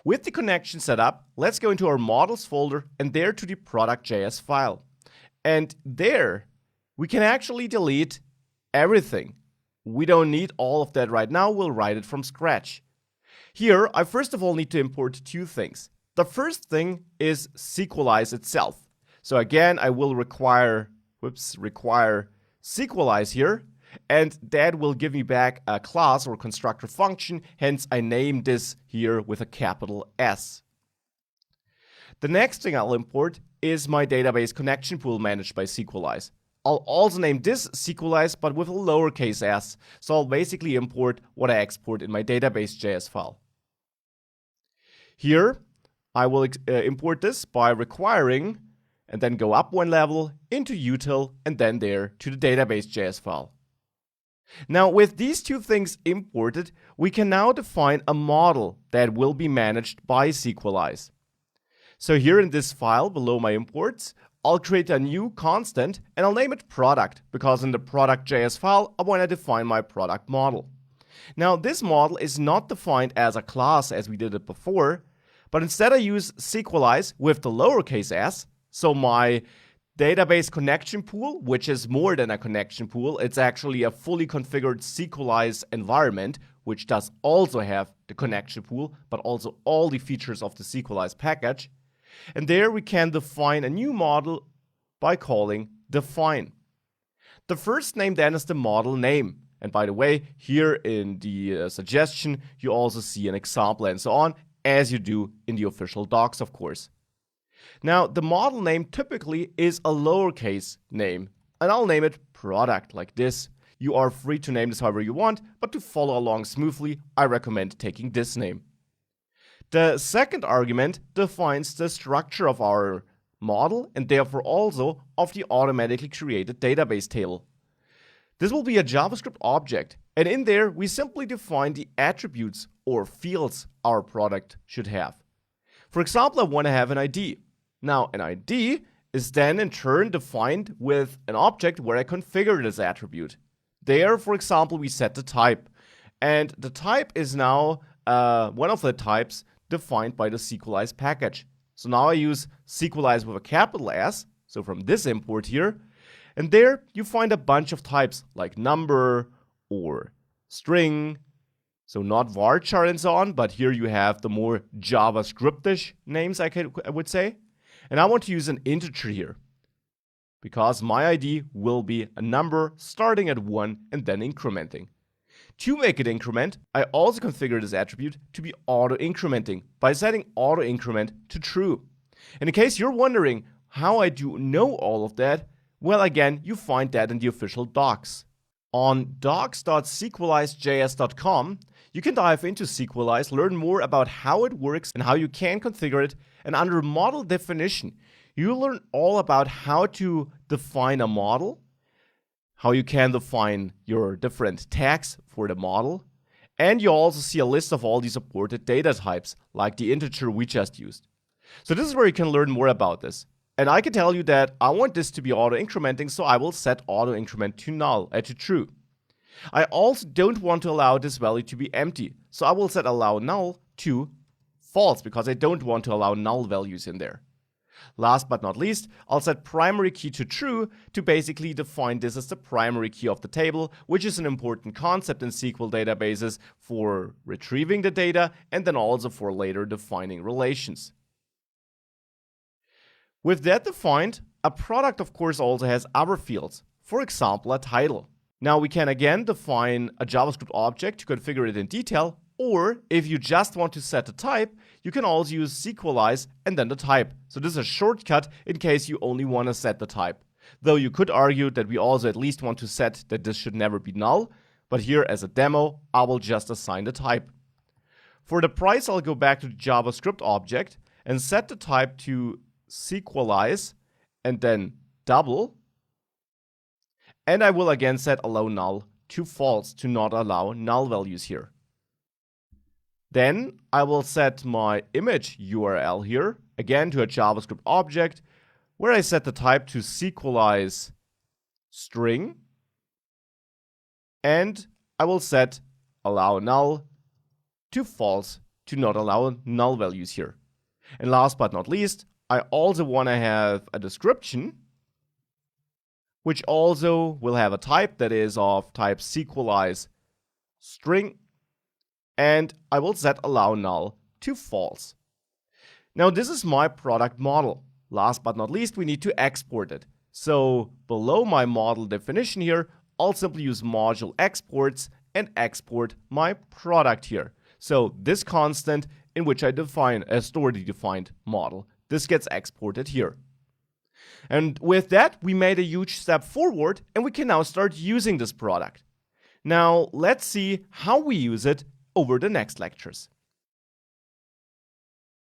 With the connection set up, let's go into our models folder and there to the product.js file. And there we can actually delete everything. We don't need all of that right now. We'll write it from scratch. Here, I first of all need to import two things. The first thing is Sequelize itself. So again, I will require Sequelize here, and that will give me back a class or constructor function. Hence, I name this here with a capital S. The next thing I'll import is my database connection pool managed by Sequelize. I'll also name this Sequelize, but with a lowercase s. So I'll basically import what I export in my database.js file. Here, I will import this by requiring and then go up one level into util and then there to the database.js file. Now, with these two things imported, we can now define a model that will be managed by Sequelize. So here in this file below my imports, I'll create a new constant and I'll name it product because in the product.js file, I want to define my product model. Now, this model is not defined as a class as we did it before, but instead I use Sequelize with the lowercase s. So my database connection pool, which is more than a connection pool, it's actually a fully configured Sequelize environment, which does also have the connection pool, but also all the features of the Sequelize package. And there we can define a new model by calling define. The first name then is the model name. And by the way, here in the suggestion, you also see an example and so on, as you do in the official docs, of course. Now, the model name typically is a lowercase name, and I'll name it product like this. You are free to name this however you want, but to follow along smoothly, I recommend taking this name. The second argument defines the structure of our model and therefore also of the automatically created database table. This will be a JavaScript object, and in there we simply define the attributes or fields our product should have. For example, I want to have an ID. Now, an ID is then in turn defined with an object where I configure this attribute. There, for example, we set the type, and the type is now one of the types defined by the Sequelize package. So now I use Sequelize with a capital S, so from this import here, and there you find a bunch of types like number or string, so not varchar and so on, but here you have the more JavaScriptish names I would say. And I want to use an integer here because my ID will be a number starting at 1 and then incrementing. To make it increment, I also configure this attribute to be auto-incrementing by setting auto-increment to true. And in case you're wondering how I do know all of that, well, again, you find that in the official docs. On docs.sequelizejs.com, you can dive into Sequelize, learn more about how it works and how you can configure it. And under model definition, you'll learn all about how to define a model, how you can define your different tags for the model, and you'll also see a list of all the supported data types, like the integer we just used. So this is where you can learn more about this. And I can tell you that I want this to be auto-incrementing, so I will set auto-increment to null, to true. I also don't want to allow this value to be empty, so I will set allow null to false, because I don't want to allow null values in there. Last but not least, I'll set primary key to true to basically define this as the primary key of the table, which is an important concept in SQL databases for retrieving the data and then also for later defining relations. With that defined, a product of course also has other fields, for example a title. Now we can again define a JavaScript object to configure it in detail, or if you just want to set a type, you can also use Sequelize and then the type. So this is a shortcut in case you only want to set the type. Though you could argue that we also at least want to set that this should never be null, but here as a demo, I will just assign the type. For the price, I'll go back to the JavaScript object and set the type to Sequelize and then double. And I will again set allow null to false to not allow null values here. Then I will set my image URL here, again to a JavaScript object, where I set the type to Sequelize string, and I will set allow null to false to not allow null values here. And last but not least, I also want to have a description, which also will have a type that is of type Sequelize string, and I will set allow null to false. Now this is my product model. Last but not least, we need to export it. So below my model definition here, I'll simply use module exports and export my product here. So this constant in which I define a story defined model, this gets exported here. And with that, we made a huge step forward and we can now start using this product. Now let's see how we use it over the next lectures.